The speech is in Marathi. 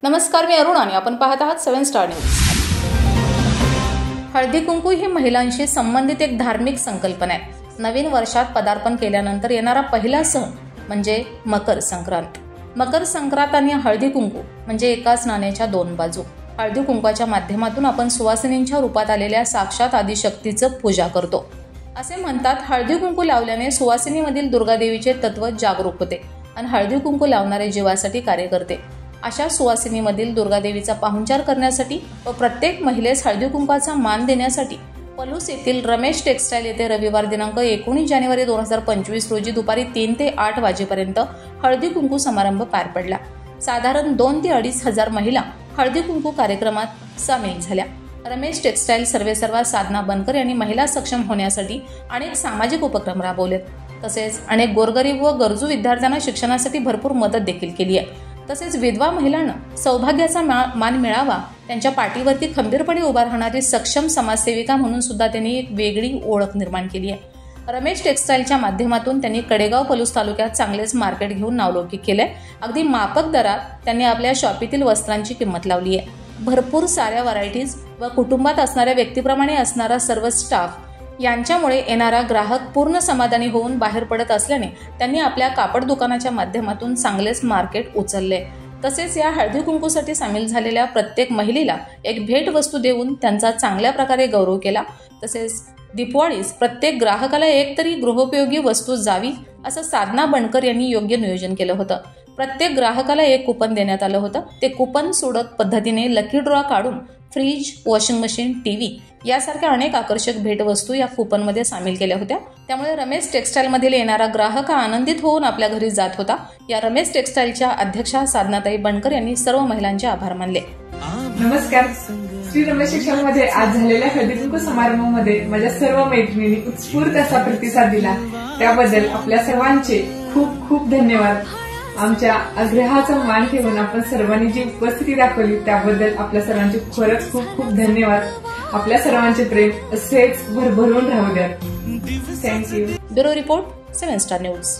नमस्कार, मी अरुण आणि आपण पाहत आहात 7 स्टार न्यूज। हळदी कुंकू ही महिलांशी संबंधित एक धार्मिक संकल्पना आहे। नवीन वर्षात पदार्पण केल्यानंतर येणारा पहिला सण म्हणजे मकर संक्रांत। मकर संक्रांत आणि हळदी कुंकू म्हणजे एकाच नाण्याच्या दोन बाजू। हळदी कुंकवाच्या माध्यमातून आपण सुवासिनींच्या रूपात आलेल्या साक्षात आदिशक्तीचं पूजा करतो। असे म्हणतात, हळदी कुंकू लावल्याने सुवासिनीमधील दुर्गादेवीचे तत्व जागरूक होते आणि हळदी कुंकू लावणारे जीवासाठी कार्य करते। अशा सुवासिनीमधील दुर्गादेवीचा पाहुणचार करण्यासाठी व प्रत्येक महिलेस हळदी कुंकवाचा मान देण्यासाठी पलूस येथील रमेश टेक्सटाईल येथे रविवार दिनांक 19 जानेवारी 2025 रोजी दुपारी 3 ते 8 वाजेपर्यंत हळदी कुंकू समारंभ पार पडला। साधारण 2 ते 2.5 हजार महिला हळदी कुंकू कार्यक्रमात सामील झाल्या। रमेश टेक्सटाईल सर्वेसर्वा साधना बनकर यांनी महिला सक्षम होण्यासाठी अनेक सामाजिक उपक्रम राबवलेत। तसेच अनेक गोरगरीब व गरजू विद्यार्थ्यांना शिक्षणासाठी भरपूर मदत देखील केली आहे। तसेच विधवा महिलांना सौभाग्याचा मान मिळावा, त्यांच्या पाठीवरती खंबीरपणे उभा राहणारी सक्षम समाजसेविका म्हणून सुद्धा त्यांनी एक वेगळी ओळख निर्माण केली आहे। रमेश टेक्सटाईलच्या माध्यमातून त्यांनी कडेगाव पलूस तालुक्यात चांगलेच मार्केट घेऊन नावलौकिक केले। अगदी माफक दरात त्यांनी आपल्या शॉपीतील वस्त्रांची किंमत लावली आहे। भरपूर साऱ्या व्हरायटीज व कुटुंबात असणाऱ्या व्यक्तीप्रमाणे असणारा सर्व स्टाफ यांच्यामुळे येणारा ग्राहक पूर्ण समाधानी होऊन बाहेर पडत असल्याने त्यांनी आपल्या कापड दुकानाच्या माध्यमातून चांगलेच मार्केट उचलले। तसेच या हळदी कुंकूसाठी सामील झालेल्या प्रत्येक महिलेला एक भेट वस्तू देऊन त्यांचा चांगल्या प्रकारे गौरव केला। तसेच दिवाळीस प्रत्येक ग्राहकाला एक तरी गृहोपयोगी वस्तू जावी असं साधना बनकर यांनी योग्य नियोजन केलं होतं। प्रत्येक ग्राहकाला एक कुपन देण्यात आलं होतं। ते कुपन सोडत पद्धतीने लकी ड्रॉ काढून फ्रीज, वॉशिंग मशीन, टीव्ही यासारख्या अनेक आकर्षक भेटवस्तू या कुपनमध्ये सामील केल्या होत्या। त्यामुळे रमेश टेक्सटाईल मध्ये येणारा ग्राहक आनंदित होऊन आपल्या घरी जात होता। या रमेश टेक्सटाईलच्या अध्यक्षा साधनाताई बनकर यांनी सर्व महिलांचे आभार मानले। नमस्कार, श्री रमेश टेक्सटाईल मध्ये आज झालेल्या हळदी कुंकू समारंभामध्ये माझ्या सर्व मैत्रिणींनी उत्स्फूर्त असा प्रतिसाद दिला, त्याबद्दल आपल्या सर्वांचे खूप खूप धन्यवाद। आमच्या आग्रहाचा मान ठेवून आपण सर्वांनी जी उपस्थिती दाखवली त्याबद्दल आपल्या सर्वांचे खरंच खूप खूप धन्यवाद। आपल्या सर्वांचे प्रेम असेच भरभरून राहू द्या। Thank you. Bureau report 7 star news.